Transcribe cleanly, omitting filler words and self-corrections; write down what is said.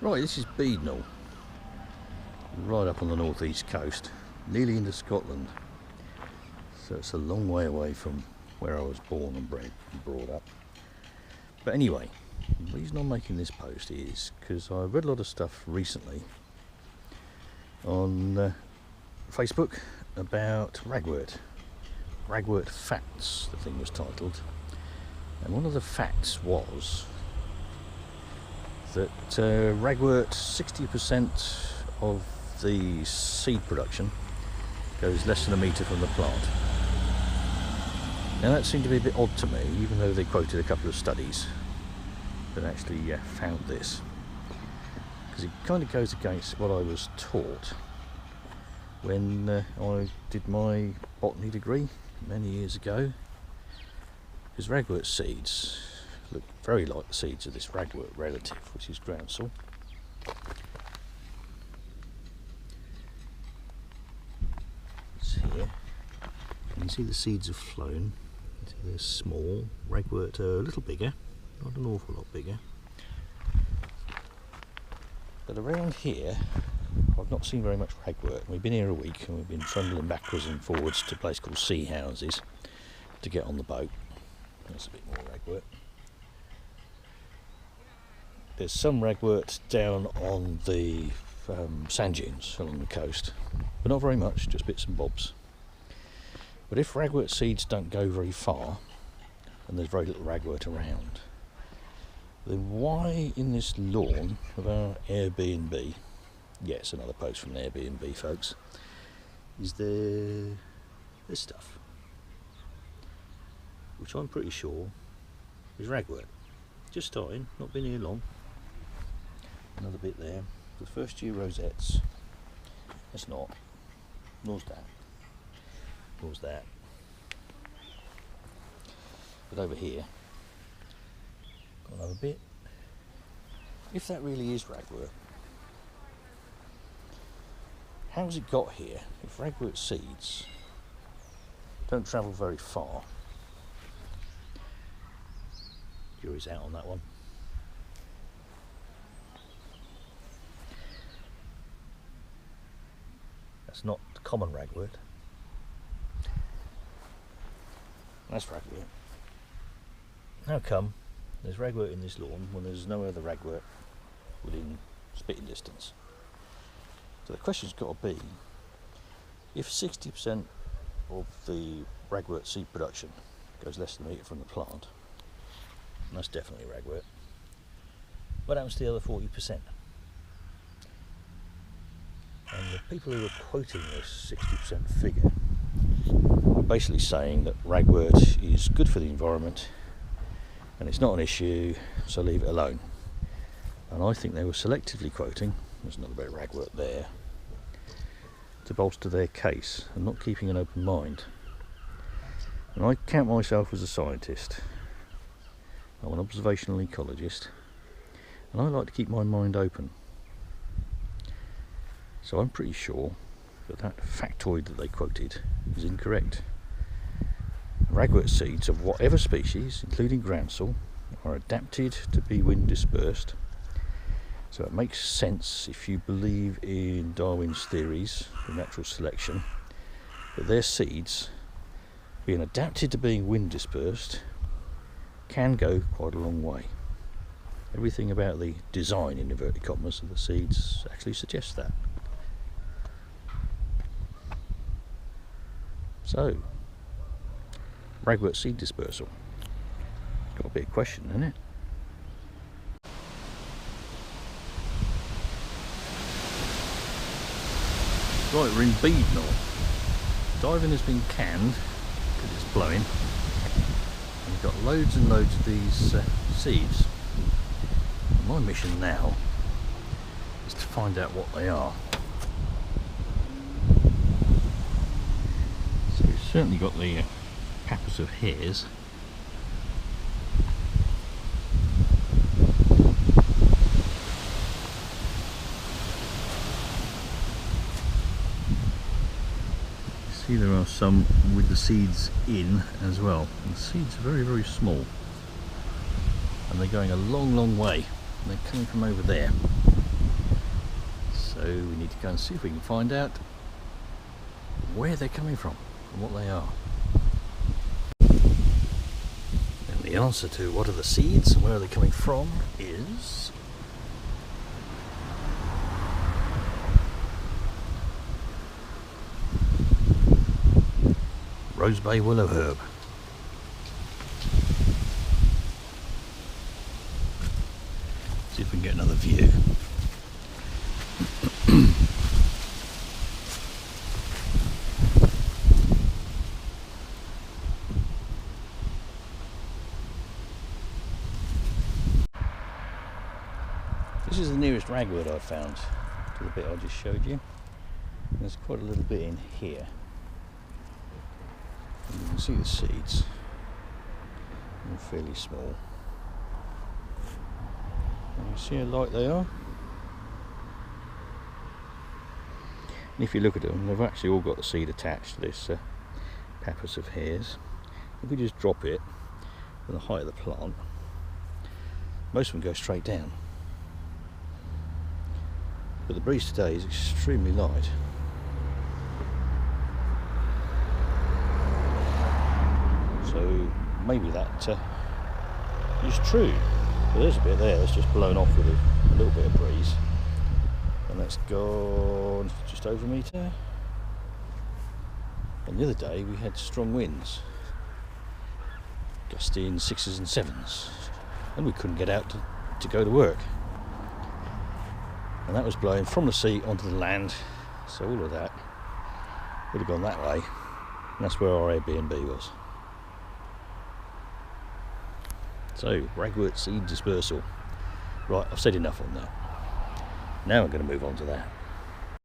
Right, this is Beadnell, right up on the northeast coast, nearly into Scotland. So it's a long way away from where I was born and bred and brought up. But anyway, the reason I'm making this post is because I read a lot of stuff recently on Facebook about Ragwort. Ragwort facts, the thing was titled. And one of the facts was that Ragwort, 60% of the seed production goes less than a metre from the plant. Now that seemed to be a bit odd to me, even though they quoted a couple of studies that actually found this, because it kind of goes against what I was taught when I did my botany degree many years ago, because Ragwort seeds look very like the seeds of this Ragwort relative, which is groundsel. It's here. You can see the seeds have flown. They're small. Ragwort are a little bigger, not an awful lot bigger. But around here, I've not seen very much Ragwort. We've been here a week and we've been trundling backwards and forwards to a place called Sea Houses to get on the boat. There's a bit more Ragwort. There's some Ragwort down on the sand dunes along the coast, but not very much, just bits and bobs. But if Ragwort seeds don't go very far, and there's very little Ragwort around, then why in this lawn of our Airbnb, yes, another post from the Airbnb folks, is there this stuff, which I'm pretty sure is Ragwort. Just starting, not been here long. Another bit there. The first year rosettes. That's not. Nor's that. Nor's that. But over here, got another bit. If that really is Ragwort, how's it got here? If Ragwort seeds don't travel very far, jury's out on that one. That's not common Ragwort. That's Ragwort. How come there's Ragwort in this lawn when there's no other Ragwort within spitting distance? So the question's got to be, if 60% of the Ragwort seed production goes less than a metre from the plant, and that's definitely Ragwort, what happens to the other 40%? And the people who are quoting this 60% figure are basically saying that Ragwort is good for the environment and it's not an issue, so leave it alone. And I think they were selectively quoting, there's another bit of Ragwort there, to bolster their case and not keeping an open mind. And I count myself as a scientist. I'm an observational ecologist and I like to keep my mind open. So I'm pretty sure that that factoid that they quoted is incorrect. Ragwort seeds of whatever species, including groundsel, are adapted to be wind dispersed. So it makes sense, if you believe in Darwin's theories of natural selection, that their seeds, being adapted to being wind dispersed, can go quite a long way. Everything about the design, in inverted commas, of the seeds actually suggests that. So, Ragwort seed dispersal. Got a big question, isn't it? Right, we're in Beadnell. Diving has been canned because it's blowing. And we've got loads and loads of these seeds. And my mission now is to find out what they are. So we've certainly got the pappus of hares. See, there are some with the seeds in as well. And the seeds are very, very small. And they're going a long, long way. And they're coming from over there. So we need to go and see if we can find out where they're coming from and what they are. And the answer to what are the seeds and where are they coming from is rosebay willowherb. See if we can get another view. This is the nearest ragwort I've found to the bit I just showed you. There's quite a little bit in here. And you can see the seeds. They're fairly small. And you see how light they are? And if you look at them, they've actually all got the seed attached to this pappus of hairs. If we just drop it from the height of the plant, most of them go straight down. But the breeze today is extremely light. So maybe that is true. But there's a bit there that's just blown off with a little bit of breeze. And that's gone just over a metre. And the other day we had strong winds, gusting 6s and 7s, and we couldn't get out to go to work. And that was blowing from the sea onto the land, so all of that would have gone that way, and that's where our Airbnb was. So, ragwort seed dispersal. Right, I've said enough on that. Now I'm going to move on to that.